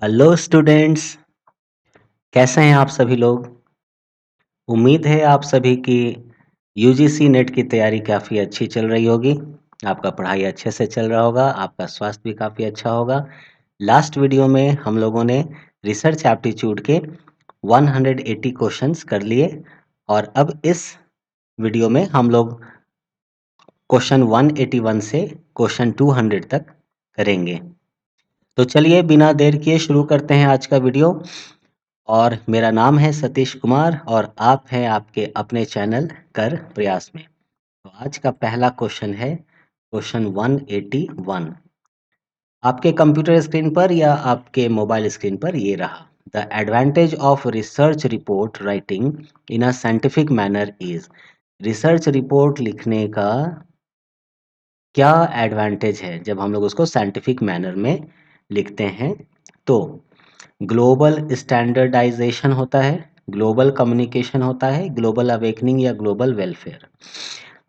Hello students, कैसे हैं आप सभी लोग। उम्मीद है आप सभी की यूजीसी नेट की तैयारी काफ़ी अच्छी चल रही होगी। आपका पढ़ाई अच्छे से चल रहा होगा, आपका स्वास्थ्य भी काफ़ी अच्छा होगा। लास्ट वीडियो में हम लोगों ने रिसर्च एप्टीट्यूड के 180 क्वेश्चंस कर लिए और अब इस वीडियो में हम लोग क्वेश्चन 181 से क्वेश्चन 200 तक करेंगे। तो चलिए बिना देर किए शुरू करते हैं आज का वीडियो। और मेरा नाम है सतीश कुमार और आप हैं आपके अपने चैनल कर प्रयास में। तो आज का पहला क्वेश्चन है क्वेश्चन 181। आपके कंप्यूटर स्क्रीन पर या आपके मोबाइल स्क्रीन पर ये रहा। The advantage of research report writing in a scientific manner is. Research report लिखने का क्या एडवांटेज है जब हम लोग उसको साइंटिफिक मैनर में लिखते हैं। तो ग्लोबल स्टैंडर्डाइजेशन होता है, ग्लोबल कम्युनिकेशन होता है, ग्लोबल अवेकनिंग या ग्लोबल वेलफेयर।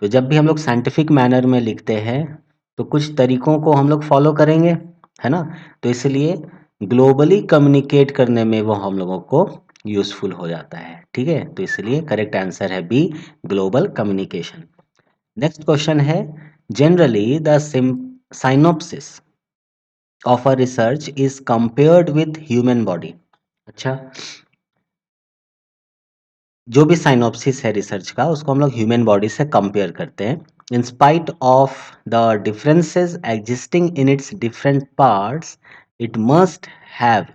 तो जब भी हम लोग साइंटिफिक मैनर में लिखते हैं तो कुछ तरीकों को हम लोग फॉलो करेंगे, है ना। तो इसलिए ग्लोबली कम्युनिकेट करने में वो हम लोगों को यूजफुल हो जाता है। ठीक है, तो इसलिए करेक्ट आंसर है b, global communication. Next question है generally the synopsis of a research is compared with human body. अच्छा, जो भी साइनोप्सिस है रिसर्च का उसको हम लोग ह्यूमन बॉडी से कंपेयर करते हैं। In spite of the differences existing in its different parts it must have.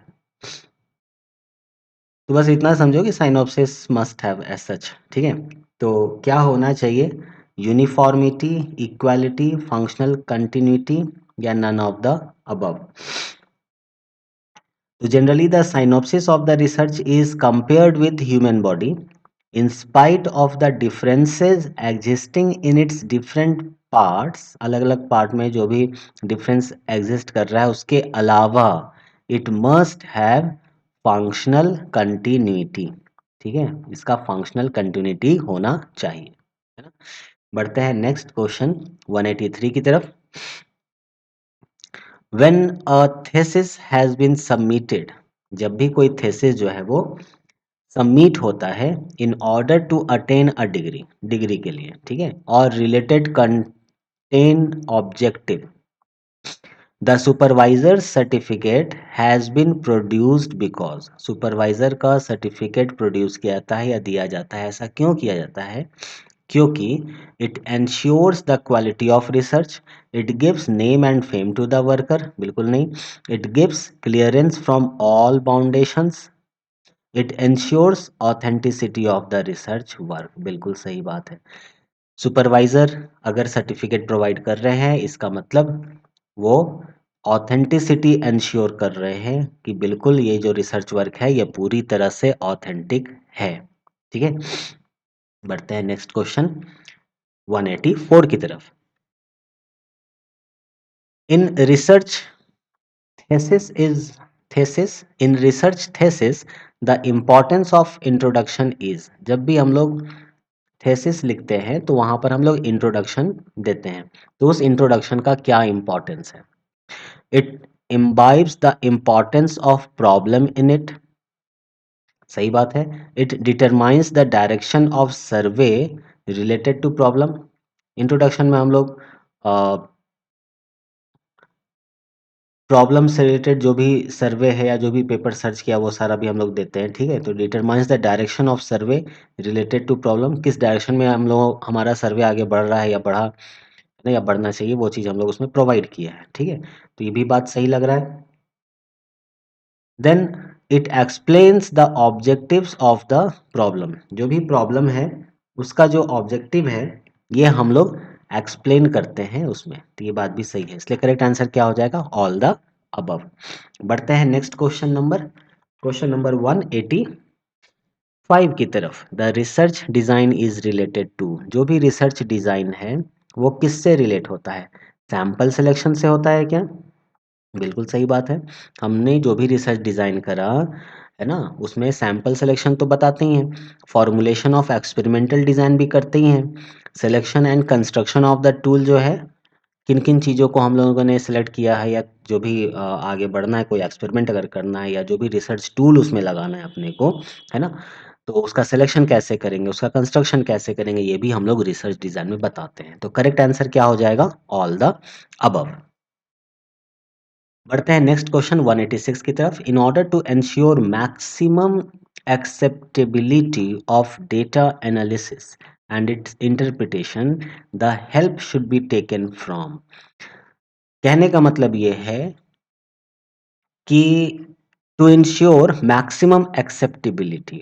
तो बस इतना समझो कि synopsis must have as such. ठीक है, तो क्या होना चाहिए, यूनिफॉर्मिटी, इक्वालिटी, फंक्शनल कंटिन्यूटी या नन ऑफ द अबव। तो generally the synopsis of the research is compared with human body in spite of the differences existing in its different parts। अलग अलग पार्ट में जो भी डिफरेंस एग्जिस्ट कर रहा है उसके अलावा it must have functional continuity. ठीक है, इसका फंक्शनल कंटिन्यूटी होना चाहिए, है ना। बढ़ते हैं नेक्स्ट क्वेश्चन 183 की तरफ। When a thesis has been submitted, जब भी कोई थेसिस जो है वो सबमिट होता है in order to attain a degree, degree के लिए, ठीक है, और related content objective, the supervisor certificate has been produced because. Supervisor का सर्टिफिकेट प्रोड्यूस किया जाता है या दिया जाता है, ऐसा क्यों किया जाता है, क्योंकि it ensures the quality of research, it gives name and fame to the worker, बिल्कुल नहीं, it gives clearance from all boundations, it ensures authenticity of the research work, बिल्कुल सही बात है। सुपरवाइजर अगर सर्टिफिकेट प्रोवाइड कर रहे हैं इसका मतलब वो ऑथेंटिसिटी एंश्योर कर रहे हैं कि बिल्कुल ये जो रिसर्च वर्क है ये पूरी तरह से ऑथेंटिक है। ठीक है, बढ़ते हैं नेक्स्ट क्वेश्चन 184 की तरफ। In research thesis is thesis in research thesis the importance of introduction is। जब भी हम लोग थेसिस लिखते हैं तो वहां पर हम लोग इंट्रोडक्शन देते हैं, तो उस इंट्रोडक्शन का क्या इंपॉर्टेंस है। It imbibes the importance of problem in it, सही बात है। It determines the direction of survey related to problem. Introduction में हम लोग प्रॉब्लम से रिलेटेड जो भी सर्वे है या जो भी पेपर सर्च किया वो सारा भी हम लोग देते हैं। ठीक है, तो determines the direction of survey related to problem, किस डायरेक्शन में हम लोग हमारा सर्वे आगे बढ़ रहा है या बढ़ा नहीं या बढ़ना चाहिए, वो चीज़ हम लोग उसमें प्रोवाइड किया है। ठीक है, तो ये भी बात सही लग रहा है। Then it explains the objectives of the problem, जो भी प्रॉब्लम है उसका जो ऑब्जेक्टिव है ये हम लोग एक्सप्लेन करते हैं उसमें, तो ये बात भी सही है, इसलिए करेक्ट आंसर क्या हो जाएगा, ऑल द अबव। बढ़ते हैं नेक्स्ट क्वेश्चन नंबर 185 की तरफ। The research design is related to, जो भी रिसर्च डिजाइन है वो किससे रिलेट होता है, सैंपल सिलेक्शन से होता है क्या, बिल्कुल सही बात है। हमने जो भी रिसर्च डिज़ाइन करा है ना उसमें सैंपल सिलेक्शन तो बताते ही हैं, फॉर्मुलेशन ऑफ एक्सपेरिमेंटल डिज़ाइन भी करते ही हैं, selection and construction of the tool जो है किन-किन चीज़ों को हम लोगों ने सिलेक्ट किया है या जो भी आगे बढ़ना है, कोई एक्सपेरिमेंट अगर करना है या जो भी रिसर्च टूल उसमें लगाना है अपने को, है ना? तो उसका सिलेक्शन कैसे करेंगे, उसका कंस्ट्रक्शन कैसे करेंगे, ये भी हम लोग रिसर्च डिज़ाइन में बताते हैं। तो करेक्ट आंसर क्या हो जाएगा? All the above. बढ़ते हैं नेक्स्ट क्वेश्चन 186 की तरफ। In order to ensure maximum acceptability of data analysis and its interpretation, the help should be taken from. कहने का मतलब ये है कि टू इंश्योर मैक्सिमम एक्सेप्टेबिलिटी,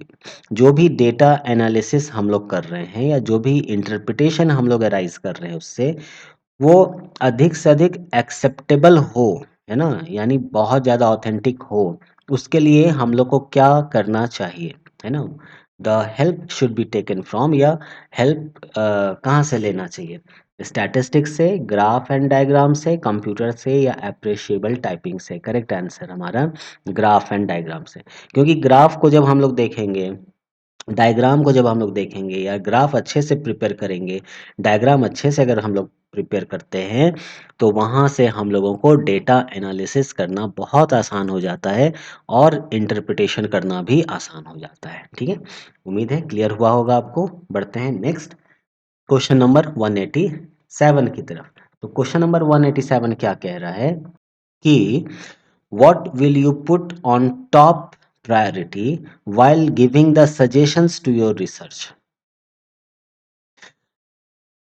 जो भी डेटा एनालिसिस हम लोग कर रहे हैं या जो भी इंटरप्रिटेशन हम लोग अराइज कर रहे हैं उससे, वो अधिक से अधिक एक्सेप्टेबल हो, है ना? यानी बहुत ज़्यादा ऑथेंटिक हो, उसके लिए हम लोग को क्या करना चाहिए, है ना? The help should be taken from, या हेल्प कहाँ से लेना चाहिए? स्टैटिस्टिक्स से, ग्राफ एंड डायग्राम से, कंप्यूटर से या अप्रिशिएबल टाइपिंग से? करेक्ट आंसर हमारा ग्राफ एंड डायग्राम से। क्योंकि ग्राफ को जब हम लोग देखेंगे, डायग्राम को जब हम लोग देखेंगे या ग्राफ अच्छे से प्रिपेयर करेंगे, डायग्राम अच्छे से अगर हम लोग प्रिपेयर करते हैं, तो वहाँ से हम लोगों को डेटा एनालिसिस करना बहुत आसान हो जाता है और इंटरप्रिटेशन करना भी आसान हो जाता है। ठीक है? उम्मीद है क्लियर हुआ होगा आपको। बढ़ते हैं नेक्स्ट क्वेश्चन नंबर 187 की तरफ। तो क्वेश्चन नंबर 187 क्या कह रहा है कि what will you put on top priority while giving the suggestions to your research?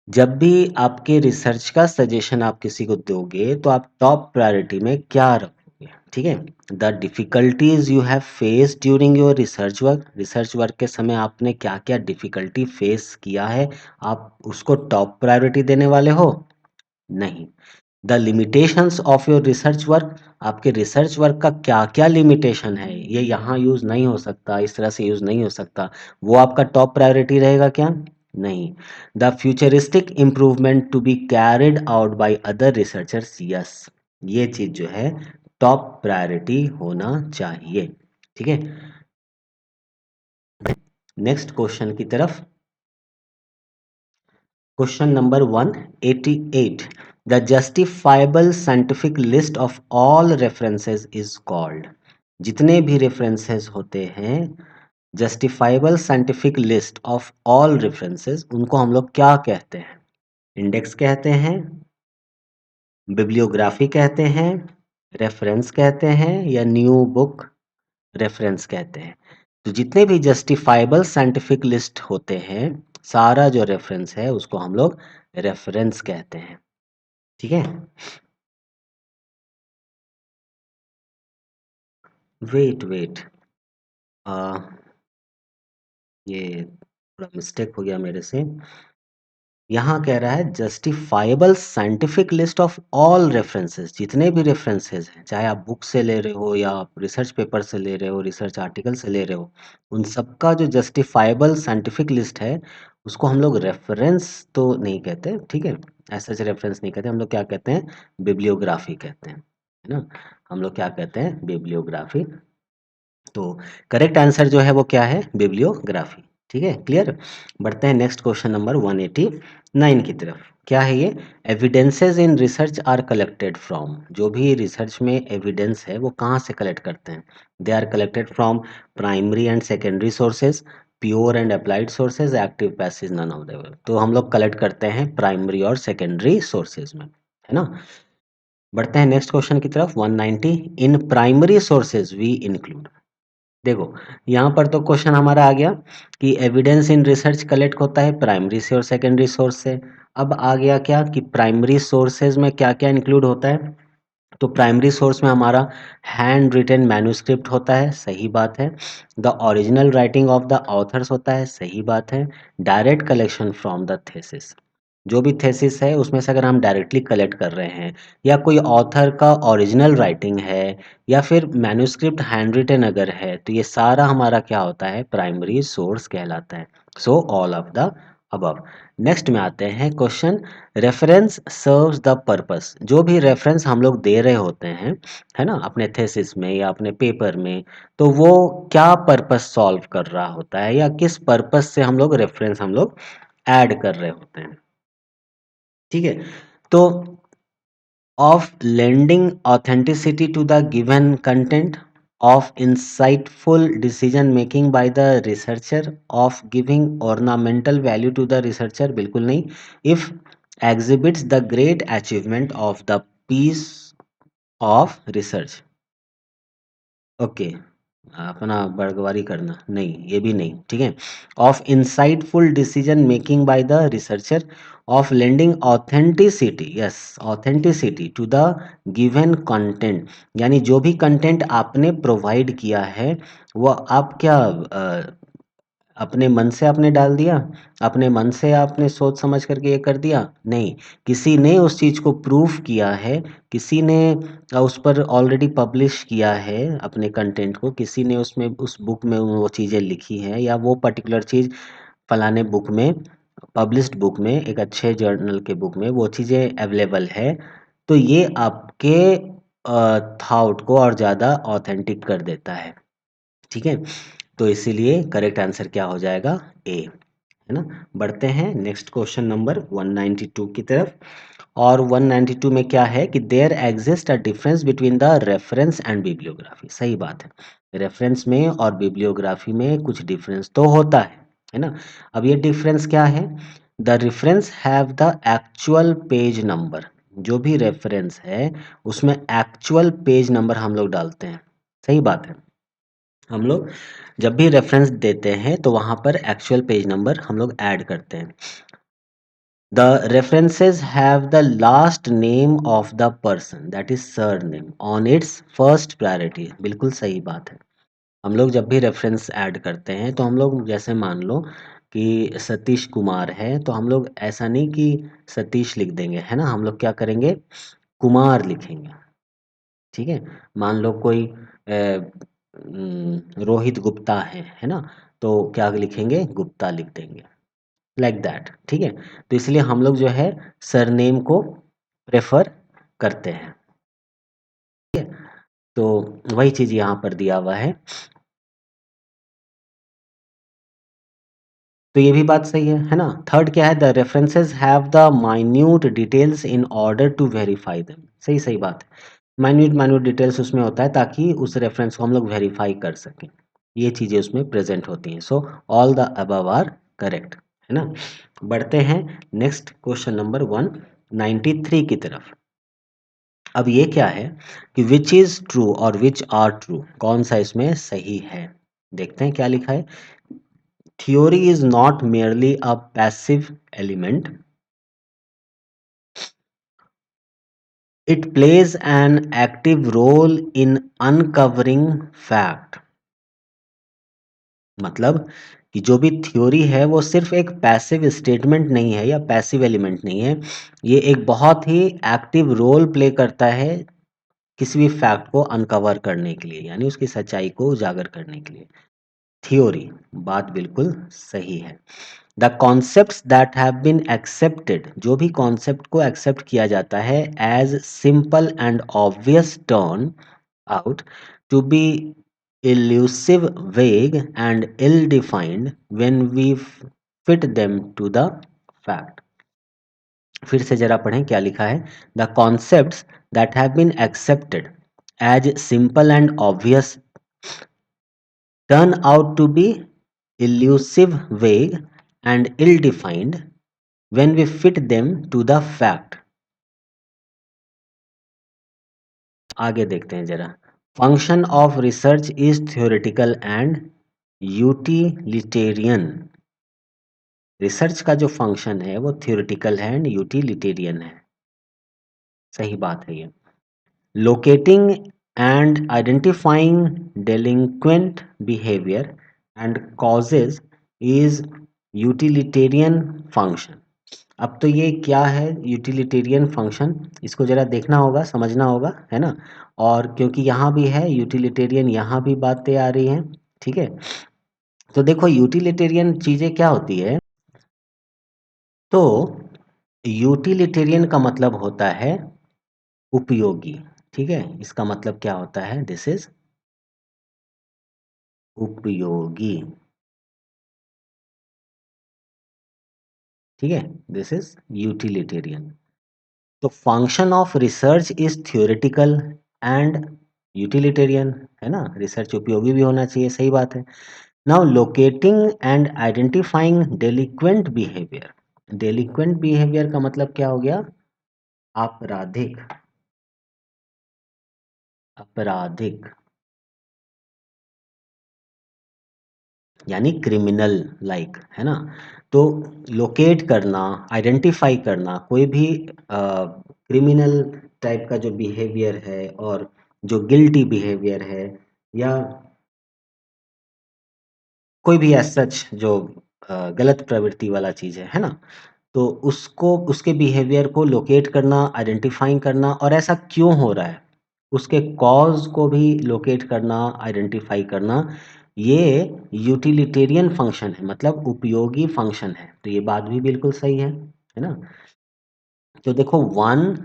जब भी आपके रिसर्च का सजेशन आप किसी को दोगे तो आप टॉप प्रायोरिटी में क्या रखोगे? ठीक है? The difficulties you have face during your research work के समय आपने क्या क्या डिफिकल्टी फेस किया है, आप उसको टॉप प्रायोरिटी देने वाले हो? नहीं। The limitations of your research work, आपके रिसर्च वर्क का क्या क्या लिमिटेशन है, ये यहाँ यूज नहीं हो सकता, इस तरह से यूज नहीं हो सकता, वो आपका टॉप प्रायोरिटी रहेगा क्या? नहीं। The futuristic improvement to be carried out by other researchers, yes, ये चीज जो है टॉप प्रायोरिटी होना चाहिए। ठीक है? नेक्स्ट क्वेश्चन की तरफ। Question number 188, the justifiable scientific list of all references is called. जितने भी रेफरेंसेस होते हैं, justifiable scientific list of all references, उनको हम लोग क्या कहते हैं? इंडेक्स कहते हैं, बिब्लियोग्राफी कहते हैं, रेफरेंस कहते हैं, या न्यू बुक रेफरेंस कहते हैं? तो जितने भी जस्टिफाइबल साइंटिफिक लिस्ट होते हैं, सारा जो रेफरेंस है उसको हम लोग रेफरेंस कहते हैं। ठीक है? वेट वेट, आ, ये थोड़ा मिस्टेक हो गया मेरे से। यहाँ कह रहा है justifiable scientific list of all references, जितने भी रेफरेंसेस हैं, चाहे आप बुक से ले रहे हो या आप रिसर्च पेपर से ले रहे हो, रिसर्च आर्टिकल से ले रहे हो, उन सबका जो जस्टिफाइबल साइंटिफिक लिस्ट है, उसको हम लोग रेफरेंस तो नहीं कहते। ठीक है? ऐसे रेफरेंस नहीं कहते, हम लोग क्या कहते हैं? बिब्लियोग्राफी कहते हैं, है ना? हम लोग क्या कहते हैं? बिब्लियोग्राफी। तो करेक्ट आंसर जो है वो क्या है? बिब्लियोग्राफी। ठीक है? क्लियर? बढ़ते हैं नेक्स्ट क्वेश्चन नंबर 189 की तरफ। क्या है ये? Evidences in research are collected from. जो भी रिसर्च में एविडेंस है वो कहाँ से कलेक्ट करते हैं? They are collected from primary and secondary sources, pure and applied sources, active passive, none of the. तो हम लोग कलेक्ट करते हैं प्राइमरी और सेकेंडरी सोर्सेज में, है ना? बढ़ते हैं नेक्स्ट क्वेश्चन की तरफ 190। In primary sources we include. देखो, यहाँ पर तो क्वेश्चन हमारा आ गया कि एविडेंस इन रिसर्च कलेक्ट होता है प्राइमरी से और सेकेंडरी सोर्स से। अब आ गया क्या कि प्राइमरी सोर्सेज में क्या क्या इंक्लूड होता है? तो प्राइमरी सोर्स में हमारा हैंड रिटन मैन्युस्क्रिप्ट होता है, सही बात है। The original writing of the author's होता है, सही बात है। Direct collection from the thesis, जो भी थेसिस है उसमें से अगर हम डायरेक्टली कलेक्ट कर रहे हैं, या कोई ऑथर का ओरिजिनल राइटिंग है, या फिर मैन्युस्क्रिप्ट हैंड रिटन अगर है, तो ये सारा हमारा क्या होता है? प्राइमरी सोर्स कहलाता है। So all of the above. Next में आते हैं question, reference serves the purpose. जो भी रेफरेंस हम लोग दे रहे होते हैं, है ना, अपने थेसिस में या अपने पेपर में, तो वो क्या पर्पस सॉल्व कर रहा होता है, या किस पर्पस से हम लोग रेफरेंस हम लोग ऐड कर रहे होते हैं? ठीक है? तो of lending authenticity to the given content, of insightful decision making by the researcher, of giving ornamental value to the researcher, बिल्कुल नहीं. If exhibits the great achievement of the piece of research. Okay, अपना बड़गवारी करना नहीं, ये भी नहीं, ठीक है. Of insightful decision making by the researcher, of lending authenticity, yes, authenticity to the given content, यानी जो भी कंटेंट आपने प्रोवाइड किया है वो आप क्या अपने मन से आपने डाल दिया, अपने मन से आपने सोच समझ करके ये कर दिया नहीं. किसी ने उस चीज़ को प्रूफ किया है, किसी ने उस पर ऑलरेडी पब्लिश किया है अपने कंटेंट को, किसी ने उसमें उस बुक में वो चीज़ें लिखी हैं, या वो पर्टिकुलर चीज़ फलाने बुक में, पब्लिश्ड बुक में, एक अच्छे जर्नल के बुक में वो चीज़ें अवेलेबल है. तो ये आपके थॉट को और ज़्यादा ऑथेंटिक कर देता है, ठीक है. तो इसीलिए करेक्ट आंसर क्या हो जाएगा, ए, है ना. बढ़ते हैं नेक्स्ट क्वेश्चन नंबर 192 की तरफ. और 192 में क्या है कि there exist a difference between the reference and bibliography. सही बात है, रेफरेंस में और बिब्लियोग्राफी में कुछ डिफरेंस तो होता है ना. अब ये डिफरेंस क्या है, the reference have the actual page number. जो भी रेफरेंस है उसमें एक्चुअल पेज नंबर हम लोग डालते हैं. सही बात है, हम लोग जब भी रेफरेंस देते हैं तो वहां पर एक्चुअल पेज नंबर हम लोग ऐड करते हैं. The references have the last name of the person, that is surname, on it's first priority. बिल्कुल सही बात है. हम लोग जब भी रेफरेंस ऐड करते हैं तो हम लोग जैसे मान लो कि सतीश कुमार है, तो हम लोग ऐसा नहीं कि सतीश लिख देंगे, है ना. हम लोग क्या करेंगे, कुमार लिखेंगे, ठीक है. मान लो कोई रोहित गुप्ता है ना, तो क्या लिखेंगे, गुप्ता लिख देंगे, लाइक दैट, ठीक है. तो इसलिए हम लोग जो है सरनेम को प्रेफर करते हैं, ठीक है. तो वही चीज यहाँ पर दिया हुआ है. तो ये भी बात सही है ना. थर्ड क्या है, the references have the minute details in order to verify them. सही सही बात है, माइन्यूट माइन्यूट डिटेल्स उसमें होता है ताकि उस रेफरेंस को हम लोग वेरीफाई कर सकें. ये चीज़ें उसमें प्रेजेंट होती हैं. So all the above are correct, है ना. बढ़ते हैं नेक्स्ट क्वेश्चन नंबर 193 की तरफ. अब ये क्या है कि विच इज ट्रू और विच आर ट्रू, कौन सा इसमें सही है. देखते हैं क्या लिखा है. Theory is not merely a passive element, it plays an active role in uncovering fact. मतलब कि जो भी थ्योरी है वो सिर्फ एक पैसिव स्टेटमेंट नहीं है या पैसिव एलिमेंट नहीं है, ये एक बहुत ही एक्टिव रोल प्ले करता है किसी भी फैक्ट को अनकवर करने के लिए, यानी उसकी सच्चाई को उजागर करने के लिए. थ्योरी, बात बिल्कुल सही है. The concepts that have been accepted, जो भी कॉन्सेप्ट को एक्सेप्ट किया जाता है as simple and obvious turn out to be elusive, vague, and ill-defined when we fit them to the fact. फिर से जरा पढ़ें क्या लिखा है. The concepts that have been accepted as simple and obvious turn out to be elusive, vague, and ill-defined when we fit them to the fact. आगे देखते हैं जरा. Function of research is theoretical and utilitarian. Research का जो function है वो theoretical है and utilitarian है. सही बात है ये. Locating and identifying delinquent behavior and causes is utilitarian function. अब तो ये क्या है यूटिलिटेरियन फंक्शन, इसको जरा देखना होगा, समझना होगा, है ना. और क्योंकि यहाँ भी है यूटिलिटेरियन, यहाँ भी बातें आ रही हैं, ठीक है. तो देखो यूटिलिटेरियन चीजें क्या होती है. तो यूटिलिटेरियन का मतलब होता है उपयोगी, ठीक है. इसका मतलब क्या होता है, दिस इज उपयोगी, ठीक है. This is utilitarian. तो function of research is theoretical and utilitarian, है ना, रिसर्च उपयोगी भी होना चाहिए, सही बात है। Now locating and identifying delinquent behaviour, delinquent behaviour का मतलब क्या हो गया? आपराधिक, आपराधिक यानी क्रिमिनल लाइक, है ना। तो लोकेट करना, आइडेंटिफाई करना कोई भी क्रिमिनल टाइप का जो बिहेवियर है और जो गिल्टी बिहेवियर है, या कोई भी एज सच जो गलत प्रवृत्ति वाला चीज़ है ना, तो उसको, उसके बिहेवियर को लोकेट करना, आइडेंटिफाई करना, और ऐसा क्यों हो रहा है, उसके कॉज को भी लोकेट करना, आइडेंटिफाई करना, ये यूटिलिटेरियन फंक्शन है, मतलब उपयोगी फंक्शन है। तो ये बात भी बिल्कुल सही है ना। तो देखो 1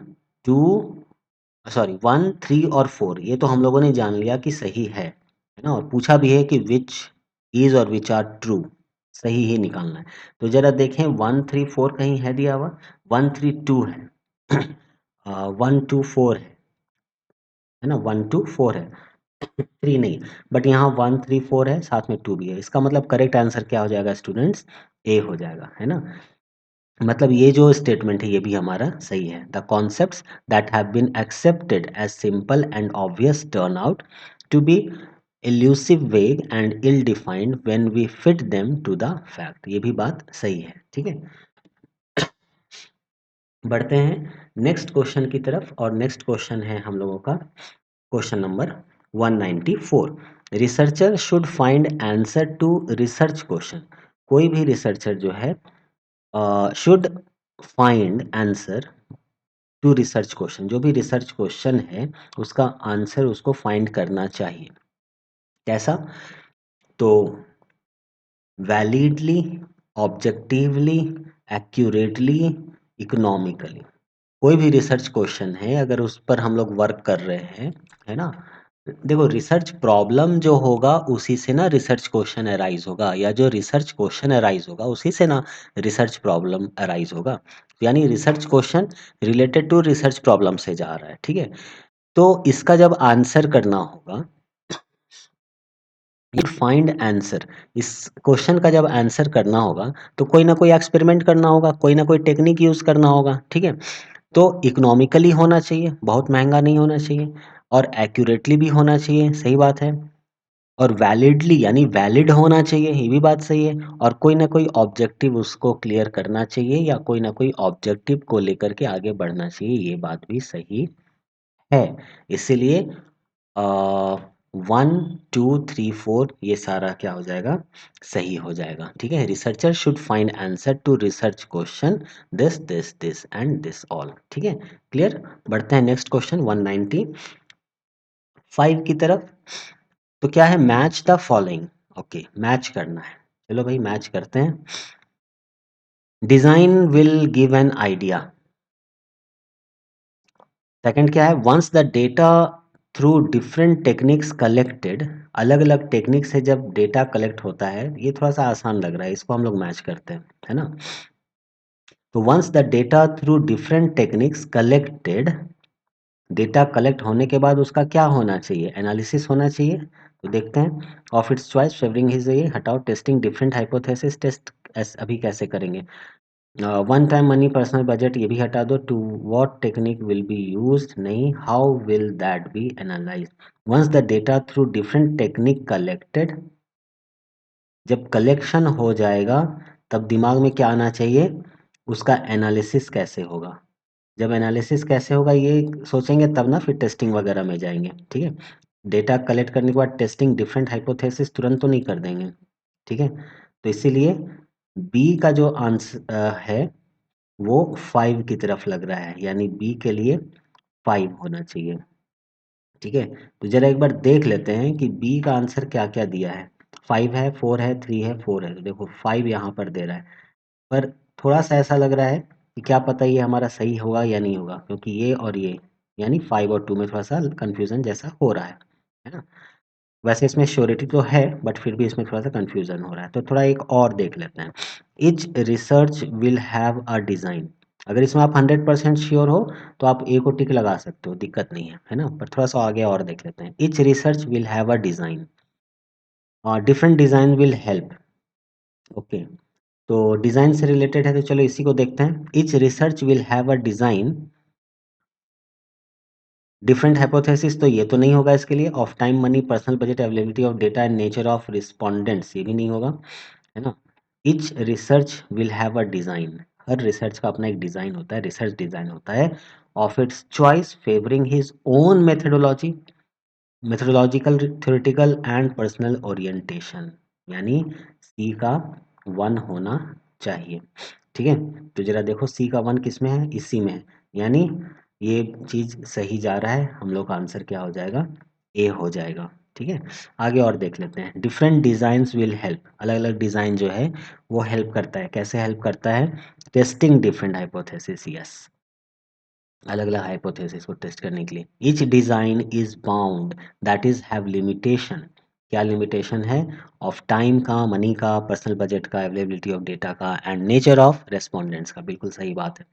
3 और 4 ये तो हम लोगों ने जान लिया कि सही है ना, और पूछा भी है कि विच इज और विच आर ट्रू, सही ही निकालना है। तो जरा देखें 1 3 4 कहीं है दिया हुआ? 1 3 2 है, 1 2 4 है ना, 1 2 4 है, 3 नहीं। बट यहाँ 1 3 4 है, साथ में 2 भी है, इसका मतलब करेक्ट आंसर क्या हो जाएगा स्टूडेंट्स? ए हो जाएगा, है ना। मतलब ये जो स्टेटमेंट है ये भी हमारा सही है। The concepts that have been accepted as simple and obvious turn out to be elusive, vague and ill defined when we fit them to the fact, ये भी बात सही है, ठीक है। बढ़ते हैं नेक्स्ट क्वेश्चन की तरफ, और नेक्स्ट क्वेश्चन है हम लोगों का question number 194। Researcher should find answer to research question, कोई भी रिसर्चर जो है should find answer to research question, जो भी रिसर्च क्वेश्चन है उसका आंसर उसको फाइंड करना चाहिए। कैसा? तो वैलिडली, ऑब्जेक्टिवली, एक्यूरेटली, इकोनॉमिकली, कोई भी रिसर्च क्वेश्चन है अगर उस पर हम लोग वर्क कर रहे हैं, है ना। देखो रिसर्च प्रॉब्लम जो होगा उसी से ना रिसर्च क्वेश्चन अराइज होगा, या जो रिसर्च क्वेश्चन अराइज होगा उसी से ना रिसर्च प्रॉब्लम अराइज होगा। यानी research question related to research problem से जा रहा है, ठीक है। तो इसका जब आंसर करना होगा, यू फाइंड आंसर, इस क्वेश्चन का जब आंसर करना होगा तो कोई ना कोई एक्सपेरिमेंट करना होगा, कोई ना कोई टेक्निक यूज करना होगा, ठीक है। तो इकोनॉमिकली होना चाहिए, बहुत महंगा नहीं होना चाहिए, और एक्यूरेटली भी होना चाहिए, सही बात है, और वैलिडली यानी वैलिड होना चाहिए, ये भी बात सही है, और कोई ना कोई ऑब्जेक्टिव उसको क्लियर करना चाहिए, या कोई ना कोई ऑब्जेक्टिव को लेकर के आगे बढ़ना चाहिए, ये बात भी सही है। इसीलिए 1 2 3 4 ये सारा क्या हो जाएगा? सही हो जाएगा, ठीक है। Researcher should find answer to research question this this this and this all, ठीक है, क्लियर। बढ़ते हैं नेक्स्ट क्वेश्चन 195 की तरफ। तो क्या है? Match the following, okay, match करना है, चलो भाई मैच करते हैं। Design will give an idea, second क्या है? Once the data through different techniques collected, अलग अलग टेक्निक से जब डेटा कलेक्ट होता है, ये थोड़ा सा आसान लग रहा है, इसको हम लोग मैच करते हैं, है ना। तो once the data through different techniques collected, data collect होने के बाद उसका क्या होना चाहिए? एनालिसिस होना चाहिए। तो देखते हैं, of its choice favouring his, ये हटाओ, टेस्टिंग डिफरेंट हाइपोथेसिस, टेस्ट अभी कैसे करेंगे? One time money, personal budget, ये भी हटा दो। To what technique will be used, नहीं, how will that be analyse. Once the data through different technique collected, जब कलेक्शन हो जाएगा तब दिमाग में क्या आना चाहिए? उसका एनालिसिस कैसे होगा। जब एनालिसिस कैसे होगा ये सोचेंगे तब ना फिर टेस्टिंग वगैरह में जाएंगे, ठीक है। डेटा कलेक्ट करने के बाद टेस्टिंग डिफरेंट हाइपोथेसिस तुरंत तो नहीं कर देंगे, ठीक है। तो इसीलिए बी का जो आंसर है वो 5 की तरफ लग रहा है, यानी बी के लिए 5 होना चाहिए, ठीक है। तो जरा एक बार देख लेते हैं कि बी का आंसर क्या क्या दिया है। 5 है, 4 है, 3 है, 4 है, तो देखो 5 यहाँ पर दे रहा है, पर थोड़ा सा ऐसा लग रहा है कि क्या पता ये हमारा सही होगा या नहीं होगा, क्योंकि ये और ये यानी 5 और 2 में थोड़ा सा कंफ्यूजन जैसा हो रहा है ना। वैसे इसमें श्योरिटी तो है बट फिर भी इसमें थोड़ा सा कंफ्यूजन हो रहा है, तो थोड़ा एक और देख लेते हैं। Etch research will have a design, अगर इसमें आप 100% श्योर हो तो आप ए को टिक लगा सकते हो, दिक्कत नहीं है ना। पर थोड़ा सा आगे और देख लेते हैं। Each research will have a design और different design will help. Okay, तो डिज़ाइन से रिलेटेड है तो चलो इसी को देखते हैं। Each research will have a design, different hypothesis तो ये तो नहीं होगा इसके लिए। Of time, money, personal budget, availability of data and nature of respondents, ये भी नहीं होगा, है ना। Each research will have a design, हर रिसर्च का अपना एक डिज़ाइन होता है, रिसर्च डिज़ाइन होता है of its choice, favouring his own methodology, methodological, theoretical and personal orientation, यानी सी का 1 होना चाहिए। ठीक है, तो जरा देखो सी का 1 किस में है, इसी में है, यानी ये चीज़ सही जा रहा है। हम लोग का आंसर क्या हो जाएगा, ए हो जाएगा। ठीक है, आगे और देख लेते हैं। डिफरेंट डिज़ाइंस विल हेल्प, अलग अलग डिज़ाइन जो है वो हेल्प करता है। कैसे हेल्प करता है, टेस्टिंग डिफरेंट हाइपोथेसिस, यस, अलग अलग हाइपोथेसिस को टेस्ट करने के लिए। Each design is bound, that is have limitation, क्या लिमिटेशन है, ऑफ टाइम का, मनी का, पर्सनल बजट का, अवेलेबिलिटी ऑफ डेटा का एंड नेचर ऑफ रेस्पोंडेंट्स का। बिल्कुल सही बात है,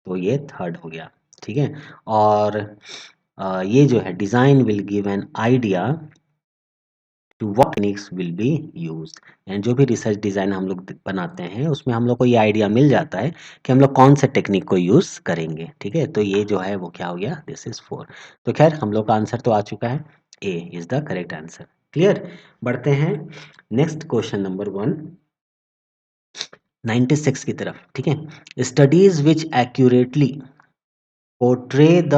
तो ये थर्ड हो गया। ठीक है, और ये जो है design will give an idea to what techniques will be used, and जो भी रिसर्च डिज़ाइन हम लोग बनाते हैं उसमें हम लोग को ये आइडिया मिल जाता है कि हम लोग कौन से टेक्निक को यूज़ करेंगे। ठीक है, तो ये जो है वो क्या हो गया, दिस इज 4। तो खैर हम लोग का आंसर तो आ चुका है, a is the correct answer. Clear, बढ़ते हैं नेक्स्ट क्वेश्चन नंबर 196 की तरफ। ठीक है, studies which accurately portray the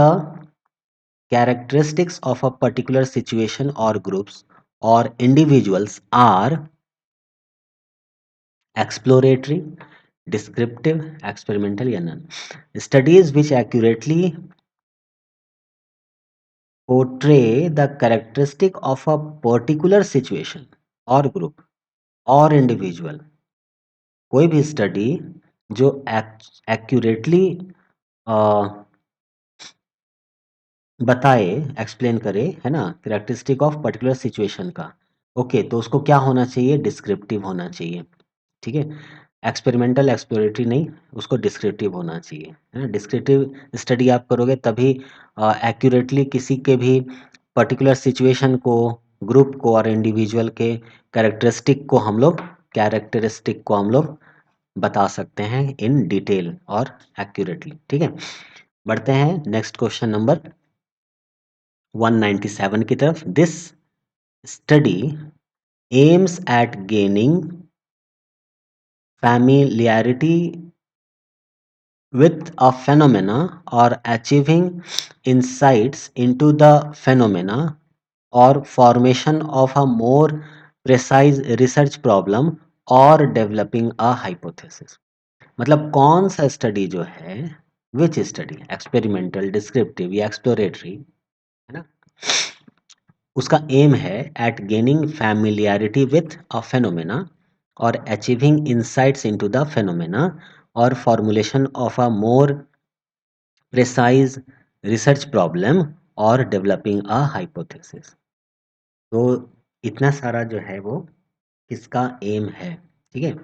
characteristics of a particular situation or groups or individuals are exploratory, descriptive, experimental या none. Studies which accurately portray the characteristic of a particular situation or group or individual, कोई भी study जो accurately बताए, explain करे, है ना, characteristic of particular situation का। Okay, तो उसको क्या होना चाहिए, डिस्क्रिप्टिव होना चाहिए। ठीक है, एक्सपेरिमेंटल एक्सप्लोरेटरी नहीं, उसको डिस्क्रिप्टिव होना चाहिए, है ना। डिस्क्रिप्टिव स्टडी आप करोगे तभी एक्यूरेटली किसी के भी पर्टिकुलर सिचुएशन को, ग्रुप को और इंडिविजुअल के कैरेक्टरिस्टिक को हम लोग बता सकते हैं इन डिटेल और एक्यूरेटली। ठीक है, बढ़ते हैं नेक्स्ट क्वेश्चन नंबर 197 की तरफ। This study aims at gaining familiarity with a phenomena or achieving insights into the phenomena or formation of a more precise research problem or developing a hypothesis। मतलब कौन सा study जो है, which study, experimental, descriptive या exploratory, है ना, उसका aim है at gaining familiarity with a phenomena और achieving insights into the phenomena और formulation of a more precise research problem और डेवलपिंग अ हाइपोथेसिस। तो इतना सारा जो है वो किसका एम है। ठीक है,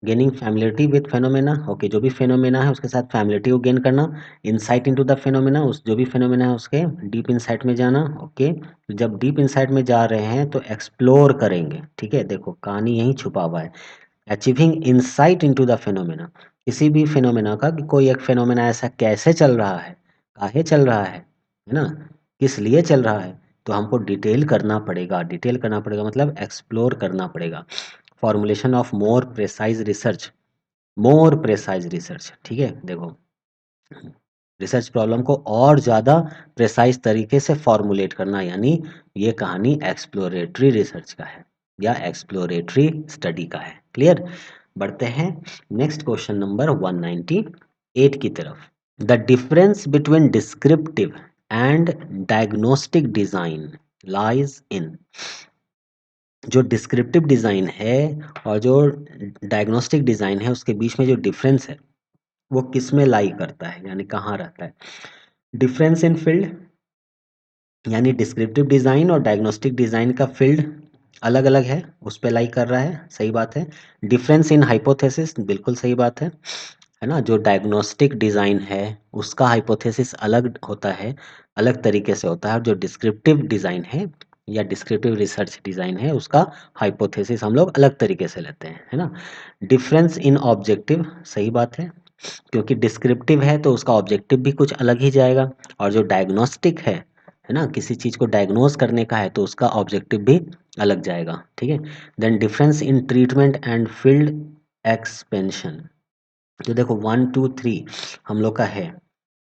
गेनिंग फैमिलिटी विद फेनोमेना, ओके, जो भी फेनोमेना है उसके साथ फैमिलिटी को गेन करना, इनसाइट इनटू द फेनोमेना, उस जो भी फेनोमेना है उसके डीप इनसाइट में जाना। ओके, जब डीप इनसाइट में जा रहे हैं तो एक्सप्लोर करेंगे। ठीक है, देखो कहानी यहीं छुपा हुआ है। Achieving insight into the phenomena, किसी भी फेनोमेना का, कि कोई एक फेनोमेना ऐसा कैसे चल रहा है, काहे चल रहा है ना, किस लिए चल रहा है, तो हमको डिटेल करना पड़ेगा। डिटेल करना पड़ेगा मतलब एक्सप्लोर करना पड़ेगा। Formulation of more precise research, more precise research. ठीक है, देखो रिसर्च प्रॉब्लम को और ज़्यादा प्रेसाइज तरीके से फॉर्मुलेट करना, यानी ये कहानी एक्सप्लोरेटरी रिसर्च का है या एक्सप्लोरेटरी स्टडी का है। क्लियर, बढ़ते हैं नेक्स्ट क्वेश्चन नंबर 198 की तरफ। The difference between descriptive and diagnostic design lies in, जो डिस्क्रिप्टिव डिज़ाइन है और जो डायग्नोस्टिक डिज़ाइन है उसके बीच में जो डिफरेंस है वो किस में लाई करता है, यानी कहाँ रहता है। डिफरेंस इन फील्ड, यानी डिस्क्रिप्टिव डिज़ाइन और डायग्नोस्टिक डिज़ाइन का फील्ड अलग अलग है, उस पे लाई कर रहा है, सही बात है। डिफरेंस इन हाइपोथेसिस, बिल्कुल सही बात है। है ना? जो डायग्नोस्टिक डिज़ाइन है, उसका हाइपोथेसिस अलग होता है, अलग तरीके से होता है, और जो डिस्क्रिप्टिव डिज़ाइन है या डिस्क्रिप्टिव रिसर्च डिज़ाइन है, उसका हाइपोथेसिस हम लोग अलग तरीके से लेते हैं, है ना? डिफरेंस इन ऑब्जेक्टिव, सही बात है, क्योंकि डिस्क्रिप्टिव है तो उसका ऑब्जेक्टिव भी कुछ अलग ही जाएगा, और जो डायग्नोस्टिक है ना? किसी चीज़ को डायग्नोज करने का है तो उसका ऑब्जेक्टिव भी अलग जाएगा, ठीक है? Then difference in treatment and field expansion. तो देखो 1 2 3 हम लोग का है,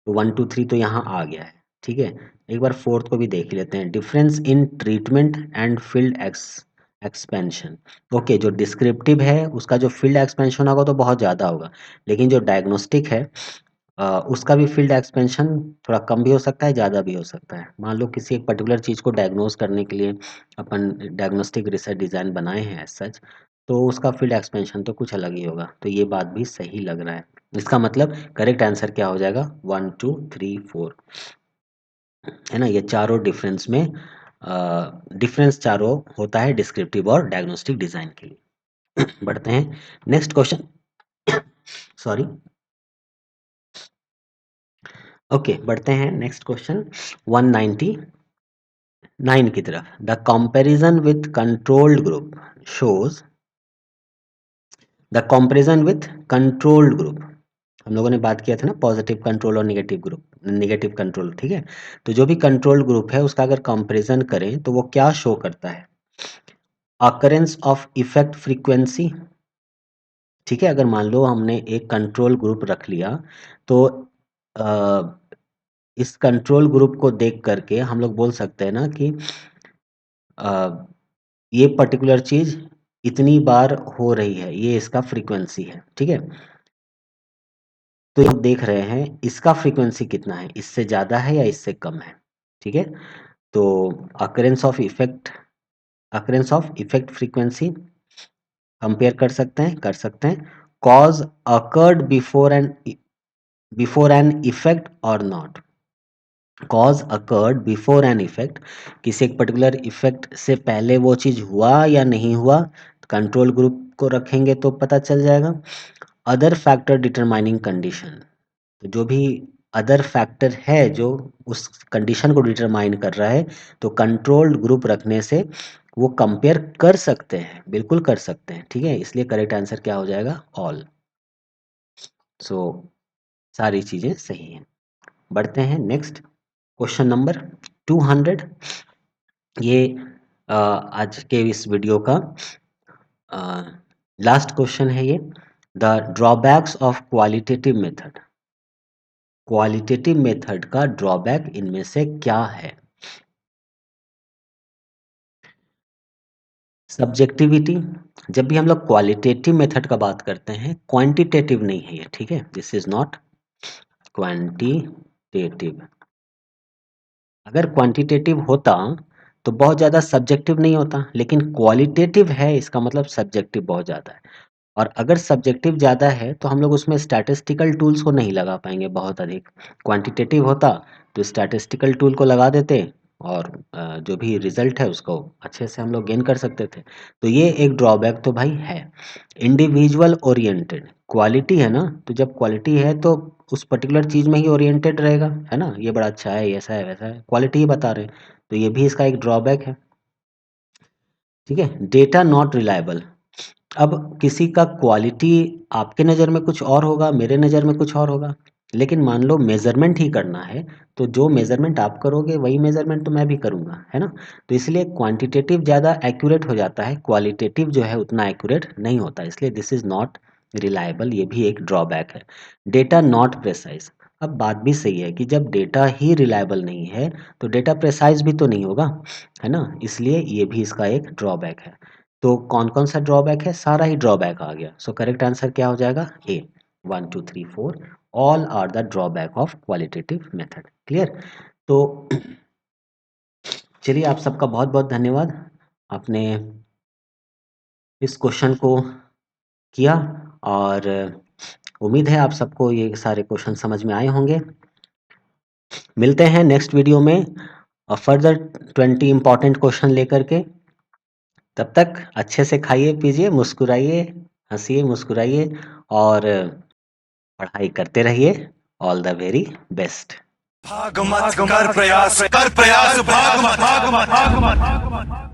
तो 1 2 3 तो यहाँ आ गया है, ठीक है? एक बार फोर्थ को भी देख लेते हैं, difference in treatment and field expansion. Okay, जो डिस्क्रिप्टिव है उसका जो फील्ड एक्सपेंशन होगा तो बहुत ज़्यादा होगा, लेकिन जो डायग्नोस्टिक है उसका भी फील्ड एक्सपेंशन थोड़ा कम भी हो सकता है, ज़्यादा भी हो सकता है। मान लो किसी एक पर्टिकुलर चीज़ को डायग्नोज करने के लिए अपन डायग्नोस्टिक रिसर्च डिज़ाइन बनाए हैं एज सच, तो उसका फील्ड एक्सपेंशन तो कुछ अलग ही होगा, तो ये बात भी सही लग रहा है। इसका मतलब करेक्ट आंसर क्या हो जाएगा? 1 2 3 4, है ना? ये चारों डिफरेंस में डिफरेंस चारों होता है डिस्क्रिप्टिव और डायग्नोस्टिक डिज़ाइन के लिए। बढ़ते हैं नेक्स्ट क्वेश्चन। सॉरी, ओके, बढ़ते हैं नेक्स्ट क्वेश्चन 199 की तरफ। The comparison with controlled group shows, the comparison with controlled group, हम लोगों ने बात किया था ना पॉजिटिव कंट्रोल और नेगेटिव ग्रुप, नेगेटिव कंट्रोल, ठीक है? तो जो भी कंट्रोल ग्रुप है उसका अगर कंपैरिजन करें तो वो क्या शो करता है? अकरेंस ऑफ इफेक्ट फ्रीक्वेंसी, ठीक है? अगर मान लो हमने एक कंट्रोल ग्रुप रख लिया, तो इस कंट्रोल ग्रुप को देख करके हम लोग बोल सकते हैं ना कि अ, ये पर्टिकुलर चीज़ इतनी बार हो रही है, ये इसका फ्रीक्वेंसी है, ठीक है? तो हम देख रहे हैं इसका फ्रीक्वेंसी कितना है, इससे ज़्यादा है या इससे कम है, ठीक है? तो occurrence of effect, occurrence of effect frequency compare कर सकते हैं। Cause occurred before an effect और not, cause occurred before an effect, किसी एक पर्टिकुलर इफेक्ट से पहले वो चीज़ हुआ या नहीं हुआ, कंट्रोल ग्रुप को रखेंगे तो पता चल जाएगा। अदर फैक्टर डिटरमाइनिंग कंडीशन, तो जो भी अदर फैक्टर है जो उस कंडीशन को डिटरमाइन कर रहा है, तो कंट्रोल्ड ग्रुप रखने से वो कंपेयर कर सकते हैं, बिल्कुल कर सकते हैं, ठीक है? इसलिए करेक्ट आंसर क्या हो जाएगा? ऑल। सो सारी चीज़ें सही हैं। बढ़ते हैं नेक्स्ट क्वेश्चन नंबर 200। ये आज के इस वीडियो का लास्ट क्वेश्चन है ये। The drawbacks of qualitative method, qualitative method का ड्रॉबैक इनमें से क्या है? सब्जेक्टिविटी, जब भी हम लोग क्वालिटेटिव मेथड का बात करते हैं, क्वांटिटेटिव नहीं है ये, ठीक है? This is not quantitative. अगर क्वांटिटेटिव होता तो बहुत ज़्यादा सब्जेक्टिव नहीं होता, लेकिन क्वालिटेटिव है इसका मतलब सब्जेक्टिव बहुत ज़्यादा है। और अगर सब्जेक्टिव ज़्यादा है तो हम लोग उसमें स्टैटिस्टिकल टूल्स को नहीं लगा पाएंगे बहुत अधिक। क्वांटिटेटिव होता तो स्टैटिस्टिकल टूल को लगा देते और जो भी रिजल्ट है उसको अच्छे से हम लोग गेन कर सकते थे। तो ये एक ड्रॉबैक तो भाई है। इंडिविजुअल ओरिएंटेड, क्वालिटी है ना, तो जब क्वालिटी है तो उस पर्टिकुलर चीज़ में ही ओरिएंटेड रहेगा, है ना? ये बड़ा अच्छा है, ऐसा है, वैसा है, क्वालिटी ही बता रहे हैं, तो ये भी इसका एक ड्रॉबैक है, ठीक है? डेटा नॉट रिलायबल, अब किसी का क्वालिटी आपके नज़र में कुछ और होगा, मेरे नज़र में कुछ और होगा, लेकिन मान लो मेज़रमेंट ही करना है, तो जो मेज़रमेंट आप करोगे वही मेज़रमेंट तो मैं भी करूँगा, है ना? तो इसलिए क्वांटिटेटिव ज़्यादा एक्यूरेट हो जाता है, क्वालिटेटिव जो है उतना एक्यूरेट नहीं होता, इसलिए दिस इज़ नॉट रिलायबल, ये भी एक ड्रॉबैक है। डेटा नॉट प्रेसाइज़, अब बात भी सही है कि जब डेटा ही रिलायबल नहीं है, तो डेटा प्रेसाइज़ भी तो नहीं होगा, है ना? इसलिए ये भी इसका एक ड्रॉबैक है। तो कौन-कौन सा ड्रॉबैक है? सारा ही ड्रॉबैक आ गया। सो करेक्ट आंसर क्या हो जाएगा? A. 1 2 3 4 all are the drawback of qualitative method. Clear? तो चलिए, आप सबका बहुत-बहुत धन्यवाद। आपने इस क्वेश्चन को किया, और उम्मीद है आप सबको ये सारे क्वेश्चन समझ में आए होंगे। मिलते हैं नेक्स्ट वीडियो में फर्दर 20 इम्पोर्टेंट क्वेश्चन लेकर के। तब तक अच्छे से खाइए, पीजिए, मुस्कुराइए, हँसिए, मुस्कुराइए, और पढ़ाई करते रहिए। All the very best. भाग मत कर प्रयास भाग मत